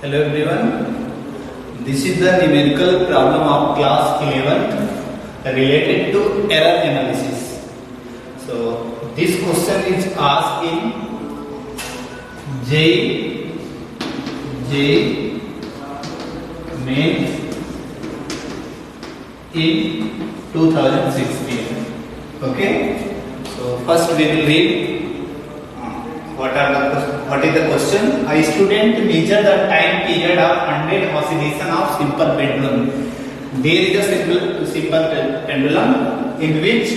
Hello everyone, this is the numerical problem of class 11th related to error analysis. So this question is asked in JEE Mains in 2016. Okay, so first we will read what is the question. A student measure the time period of 100 oscillation of simple pendulum. There is a simple pendulum in which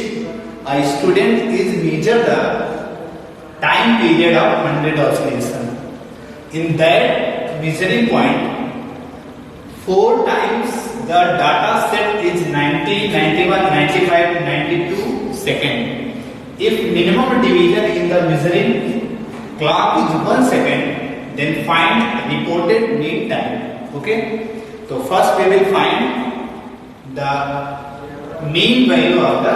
a student is measure the time period of 100 oscillation. In that measuring point, 4 times the data set is 90, 91, 95, 92 second. If minimum division in the measuring clock is 1 second, then find reported mean time. Okay, so first we will find the mean value of the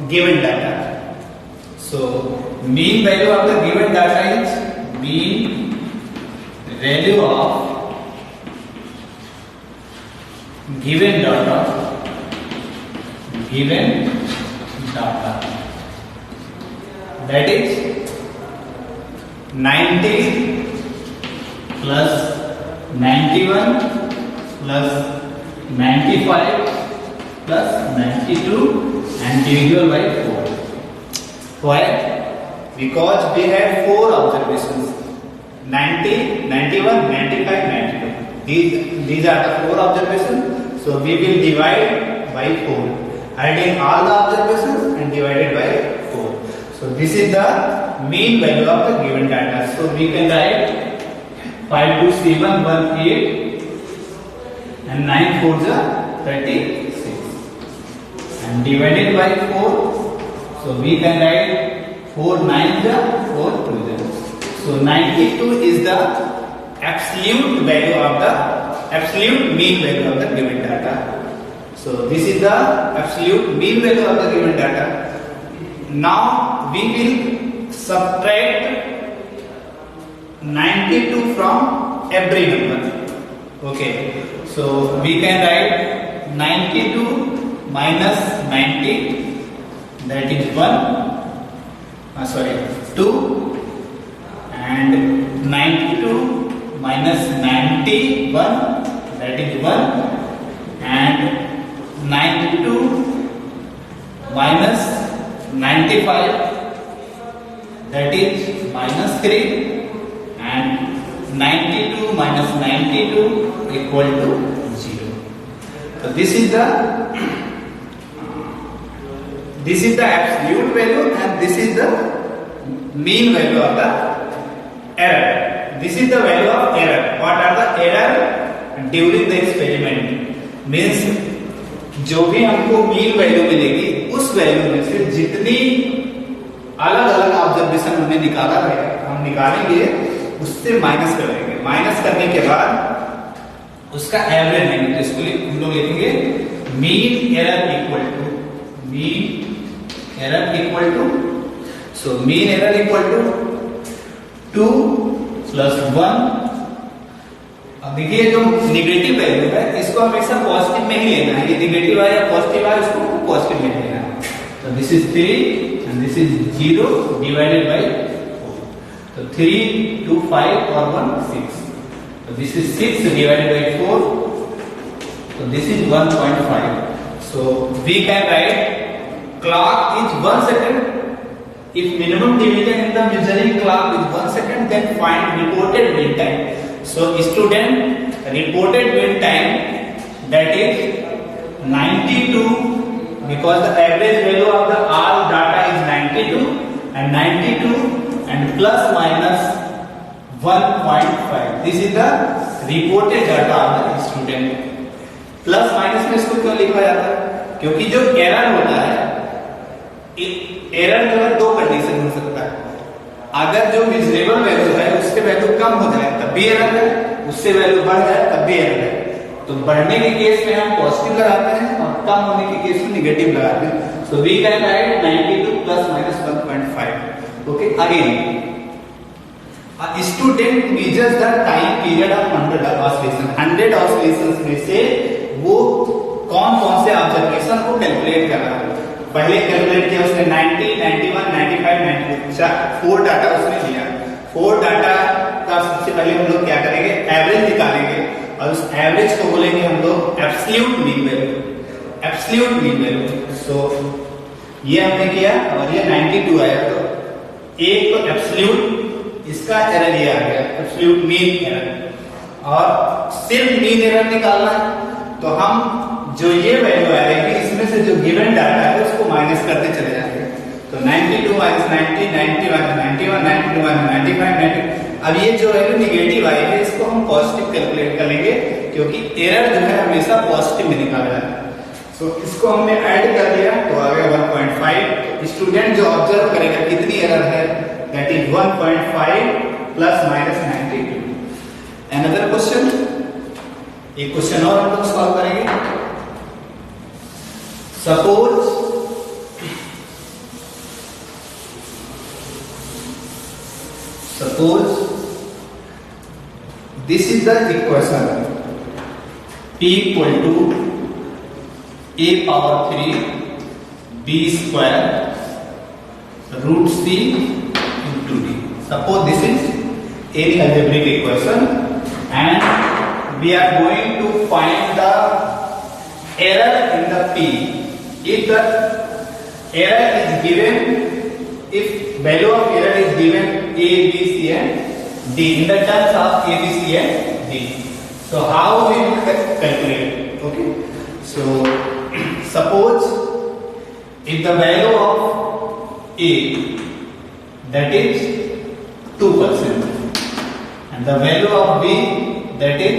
given data. So mean value of the given data is mean value of given data that is 90 plus 91 plus 95 plus 92 and divisible by 4. Why? Because we have 4 observations, 90, 91, 95, 92. These are the 4 observations. So we will divide by 4, adding all the observations and divided by 4. So this is the mean value of the given data. So we can write 5 2 7 1 8 and 9 4 is 36 and divided by 4. So we can write 4 9 is 4 2 is. So 92 is the absolute value of the absolute mean value of the given data. So this is the absolute mean value of the given data. Now we will subtract 92 from every number. Okay, so we can write 92 minus 90, that is 2, and 92 minus 91, that is 1, and 92 minus 95, that is minus 3, and 92 minus 92 equal to 0. So this is the absolute value and this is the mean value of the error. This is the value of error. What are the error during the experiment? Means जो भी हमको mean value मिलेगी उस value में से जितनी अलग अलग ऑब्जर्वेशन हमने निकाला है हम निकालेंगे उससे माइनस करेंगे। माइनस करने के बाद उसका एवरेज लेंगे, तो इसको हम लोग लिखेंगे mean error equal to so mean error equal to 2 plus 1। अब देखिए जो निगेटिव वैल्यू है इसको हमेशा पॉजिटिव में ही लेना है, ये निगेटिव है या पॉजिटिव है इसको पॉजिटिव में लेना है। तो this is 3 and this is 0 divided by 4। तो 3 2 5 और 1 6। तो दिस इज 6 डिवाइडेड बाय 4, तो this is 1.5। So we can write clock is 1 second. If minimum division in the measuring clock is 1 second, then find reported mean time. So student reported mean time, that is 92, because the average value of the all data is 92 and plus minus 1.5. This is the reported data of the student. Plus minus में इसको क्यों लिखा जाता है? क्योंकि जो error होता है, एरर में 2 कंडीशन हो सकता है। अगर जो मिजरेबल वैल्यू है उससे वैल्यू कम हो जाए तब भी एरर है, उससे वैल्यू बढ़ जाए तब भी एरर है। तो बढ़ने के केस में हम पॉजिटिव लगाते हैं और कम होने के केस में निगेटिव लगाते हैं। So we can write 92 plus minus 1.5। Okay, again A student student measures the time period of 100 oscillation, 100 oscillations में से वो कौन कौन से ऑब्जर्वेशन को कैलकुलेट कर रहा है। पहले कैलकुलेट किया उसने 90, 91, 95, 92, 4 डाटा उसने लिया। 4 डाटा का सबसे पहले हम लोग क्या करेंगे, एवरेज निकालेंगे और उस एवरेज को बोलेंगे हम लोग absolute mean value, absolute mean value. So ये हमने किया और ये 92 आया, तो एक तो एब्सोल्यूट, इसका एरर ये आ गया एब्सोल्यूट मीन एरर। और सिर्फ मीन एरर निकालना है तो हम जो ये वैल्यू आएगी इसमें से जो गिवन डाटा है उसको माइनस करते चले जाएंगे। तो 92 माइनस 90, 90 माइनस 91, 92 माइनस 95, 90। अब ये जो वैल्यू निगेटिव आई है इसको हम पॉजिटिव कैलकुलेट कर लेंगे, क्योंकि एरर जो है हमेशा पॉजिटिव में निकाला है। सो इसको हमने ऐड कर दिया तो आ गया 1.5। स्टूडेंट जो ऑब्जर्व करेगा कितनी एरर है, that is 1.5 plus minus 92। Another question, एक क्वेश्चन और हम लोग सॉल्व करेंगे। Suppose this is the equation p equal to a power 3 b square root c into d. Suppose this is any algebraic equation and we are going to find the error in the p. If the error is given, if value of error is given a, b, c and d in the terms of a, b, c and d. So how we will calculate? Okay. So suppose if the value of a, that is 2% and the value of b, that is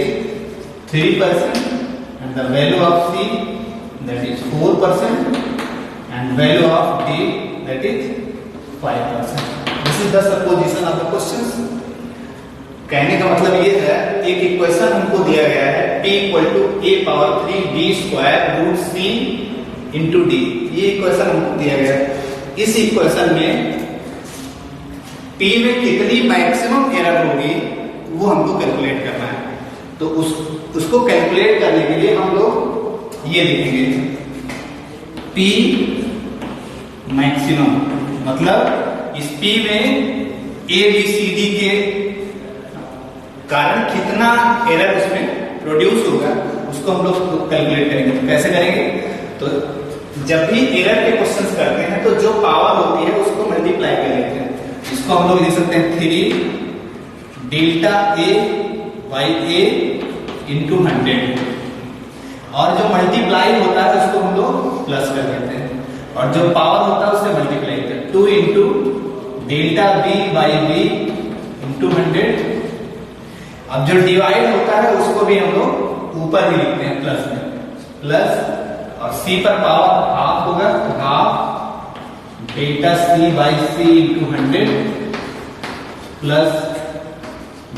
3%, and the value of c, that is 4%, and value of d, that is 5%. This is the supposition of the questions. कहने का मतलब ये है, एक equation हमको दिया गया है p equal to a power 3 b square root c into D. ये इक्वेशन हमको दिया गया है। इस इक्वेशन में p में कितनी मैक्सिमम एरर होगी वो हमको कैलकुलेट करना है। तो उसको कैलकुलेट करने के लिए हम लोग ये लिखेंगे p मैक्सिमम, मतलब इस p में a b c d के कारण कितना एरर उसमें प्रोड्यूस होगा उसको हम लोग कैलकुलेट करेंगे। तो कैसे करेंगे, तो जब भी एरर के क्वेश्चंस करते हैं तो जो पावर होती है उसको मल्टीप्लाई कर लेते हैं। इसको हम लोग लिख सकते हैं 3 delta a by a into 100, और जो मल्टीप्लाई होता है उसको हम लोग प्लस कर देते हैं, और जो पावर होता है उससे मल्टीप्लाई करते हैं। 2 into delta b by b into 100। अब जो डिवाइड होता है उसको भी हम लोग ऊपर ही लिखते हैं प्लस में, प्लस और c पर पावर हाफ होगा तो half delta c by c into 100 plus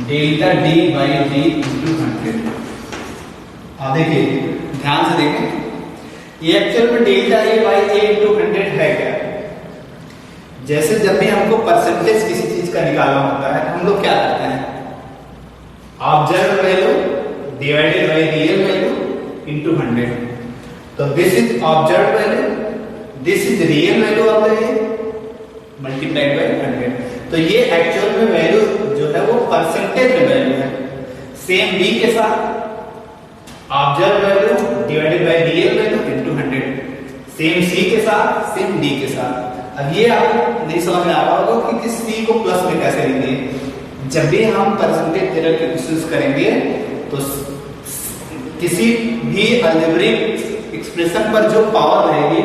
delta d by d into 100। अब देखिए ध्यान से देखें, ये एक्चुअल में delta a by a into 100 है क्या। जैसे जब भी हमको परसेंटेज किसी चीज का निकालना होता है हम लोग क्या करते हैं, observe value divided by real value into 100। तो this is observe value, this is real value of the A multiplied by 100। तो ये एक्चुअल में वैल्यू जो है वो परसेंटेज में वैल्यू है। सेम b के साथ observe value divided by real value into 100, same c के साथ सेम d के साथ। अब ये आपको नहीं समझ में आ रहा होगा कि किस c को प्लस में कैसे लिखेंगे। जब भी हम परसेंटेज एरर के क्वेश्चंस करेंगे तो किसी भी अलजेब्रिक एक्सप्रेशन पर जो पावर रहेगी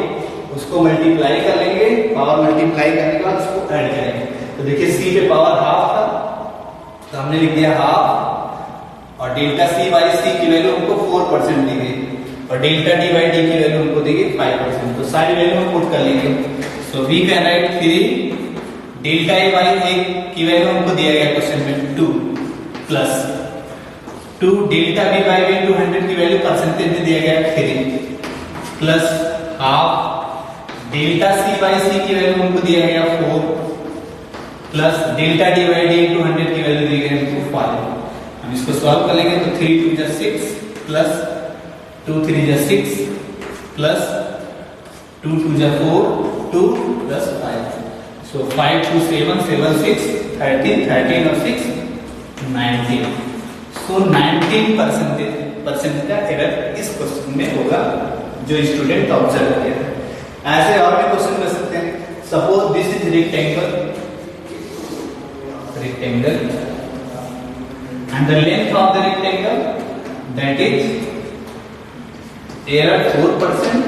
उसको मल्टीप्लाई कर लेंगे, पावर मल्टीप्लाई करने के बाद उसको ऐड करेंगे। तो देखिए c पे पावर हाफ था तो हमने लिख दिया हाफ, और डेल्टा c बाई c की वैल्यू हमको 4% दी गई, और डेल्टा d बाई d की वैल्यू हमको दी गई 5%। तो सारी वैल्यू हम पुट कर लेंगे। So we can write 3 delta a by a की वैल्यू हमको दिया गया क्वेश्चन में 2 plus 2 delta b by b into 100 की वैल्यू परसेंटेज में दिया गया 3 plus half delta c by c की वैल्यू हमको दिया गया 4 plus delta d by d into 100 की वैल्यू दी गई 5। हम इसको सॉल्व कर लेंगे तो 3 2 जा 6 प्लस 2 3 जा 6 प्लस 2 2 जा 4 2 प्लस 5। सो 5 2 7 7 6 13 13 और 6 19। सो 19% का एरर इस क्वेश्चन में होगा जो स्टूडेंट ऑब्जर्व किया। ऐसे और भी क्वेश्चन कर सकते हैं। Suppose this is rectangle and the length of the rectangle, that is error 4%,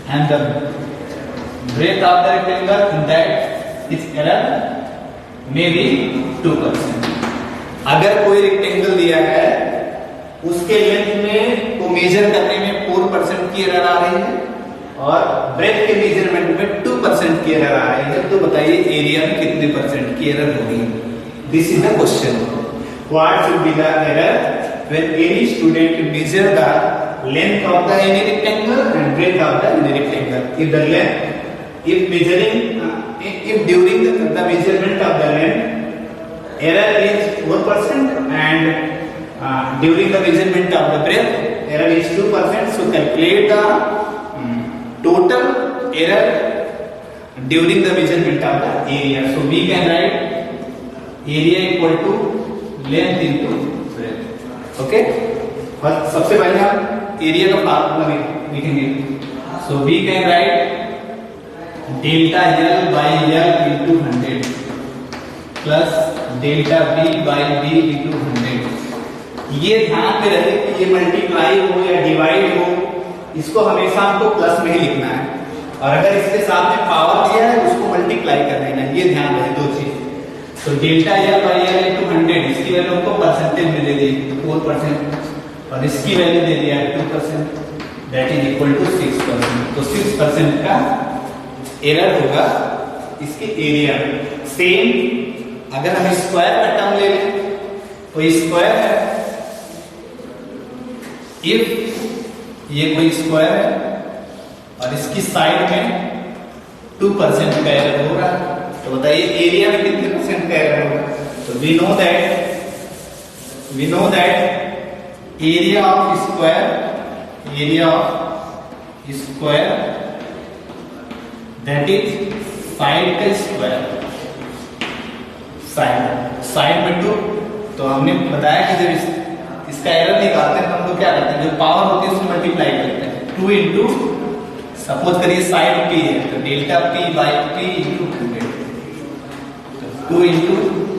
and the breadth of the rectangle, that is error maybe 2%. अगर कोई रेक्टेंगल दिया है उसके लेंथ में को मेजर करने में 4% की एरर आ रही है और ब्रेथ के मेजरमेंट में 2% की एरर आ रही है, तो बताइए एरिया में कितने परसेंट की एरर होगी? This is the question. What should be the error when any student measure the length of the any rectangle and breadth of the any rectangle? If the length if during the measurement of the length error is 4% and during the measurement of the breadth error is 2%, so calculate the total error during the measurement of the area. So we can write area equal to length into breadth. Okay, सबसे पहले हम area का formula लिखेंगे। So we can write delta L by L into 100 plus delta B by B into 100। ये ध्यान में रहे कि ये मल्टीप्लाई हो या डिवाइड हो, इसको हमेशा हमको प्लस में ही लिखना है, और अगर इसके साथ में पावर दिया है उसको मल्टीप्लाई कर देना है। ये ध्यान रहे दो चीज। तो delta L by L into 100, इसकी वैल्यू हमको परसेंटेज में दे दी 4% और इसकी वैल्यू दे दिया 2%, दैट इज इक्वल टू 6%। तो 6% का एरर होगा इसके एरिया में। सेम अगर हम स्क्वायर का टर्म ले लें तो स्क्वायर है, इफ ये कोई स्क्वायर है और इसकी साइड में 2% का एरर हो रहा है, तो बताइए एरिया में कितने परसेंट का एरर होगा? तो we know that area of square that is side का स्क्वायर, साइड में 2। तो हमने बताया कि जब इसका एरर निकालते हैं तो हम लोग क्या करते हैं, जो पावर होती है उसको मल्टीप्लाई करते हैं। 2 इंटू सपोज करिए साइड P है तो delta P by P into 100। 2 into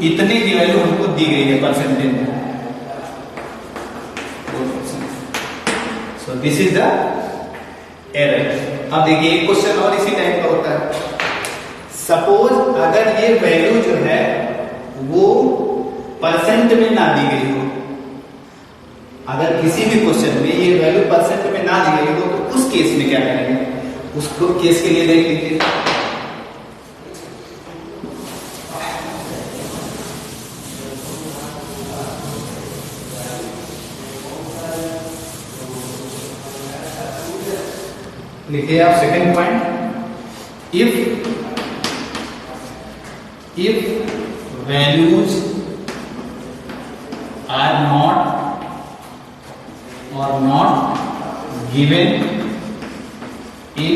इतने की वैल्यू हमको दी गई है परसेंटेज में, 4%। So this is the error. अब देखिए एक क्वेश्चन और इसी टाइप का होता है। सपोज अगर ये वैल्यू जो है वो परसेंट में ना दी गई हो, अगर किसी भी क्वेश्चन में ये वैल्यू परसेंट में ना दी गई हो तो उस केस में क्या करेंगे? उस केस के लिए देख लीजिए। लिखिए आप second point, if values are not given in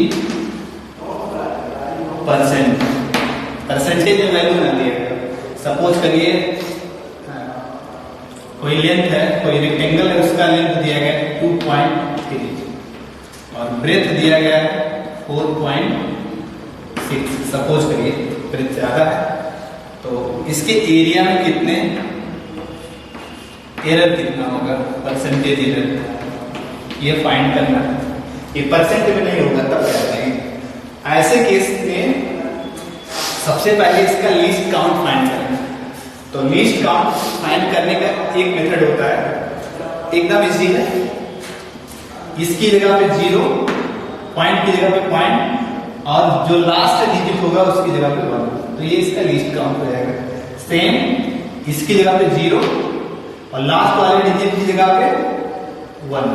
percentage में वैल्यू ना दिया गया। सपोज करिए कोई लेंथ है, कोई रेक्टेंगल है, उसका लेंथ दिया गया 2.3 और ब्रेथ दिया गया 4.6। सपोज करिए ब्रेथ ज्यादा है तो इसके एरिया में कितने एरर कितना होगा, परसेंटेज एरर, ये फाइंड करना। ये परसेंट में नहीं होगा तब क्या करेंगे? ऐसे केस में सबसे पहले इसका लीस्ट काउंट फाइंड करेंगे। तो लीस्ट काउंट फाइंड करने का एक मेथड होता है, एकदम इजी है। इसकी जगह पे 0, पॉइंट की जगह पे पॉइंट और जो लास्ट डिजिट होगा उसकी जगह पे 1, तो ये इसका लीस्ट काउंट हो जाएगा। सेम इसकी जगह पे 0 और लास्ट वाले डिजिट की जगह पे 1।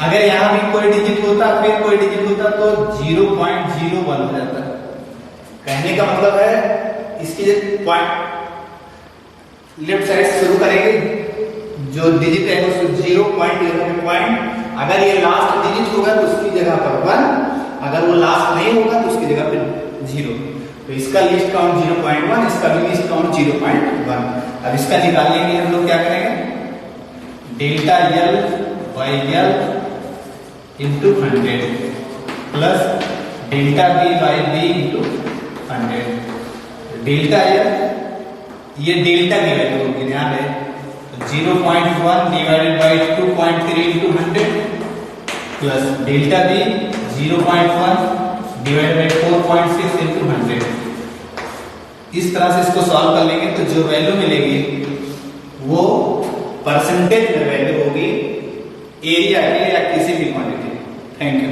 अगर यहां भी कोई डिजिट होता फिर कोई डिजिट होता तो 0.01 हो जाता। कहने का मतलब है इसकी पॉइंट लेफ्ट साइड से शुरू करेंगे, जो डिजिट है वो 0.0 अगर ये लास्ट डिजिट होगा तो उसकी जगह पर 1, अगर वो लास्ट नहीं होगा तो उसकी जगह पर 0। तो इसका लीस्ट काउंट 0.1, इसका भी लीस्ट काउंट 0.1। अब इसका निकालने के लिए हम लोग क्या करेंगे, delta L by L into 100 plus delta B by B into 100। Delta L ये डेल्टा की वैल्यू होगी, ध्यान है 0.1 divided by 2.3 into 100 plus delta B 0.1 divided by 4.6 into 100। इस तरह से इसको सॉल्व कर लेंगे तो जो वैल्यू मिलेगी वो परसेंटेज में वैल्यू होगी एरिया की या किसी भी क्वांटिटी। Thank you.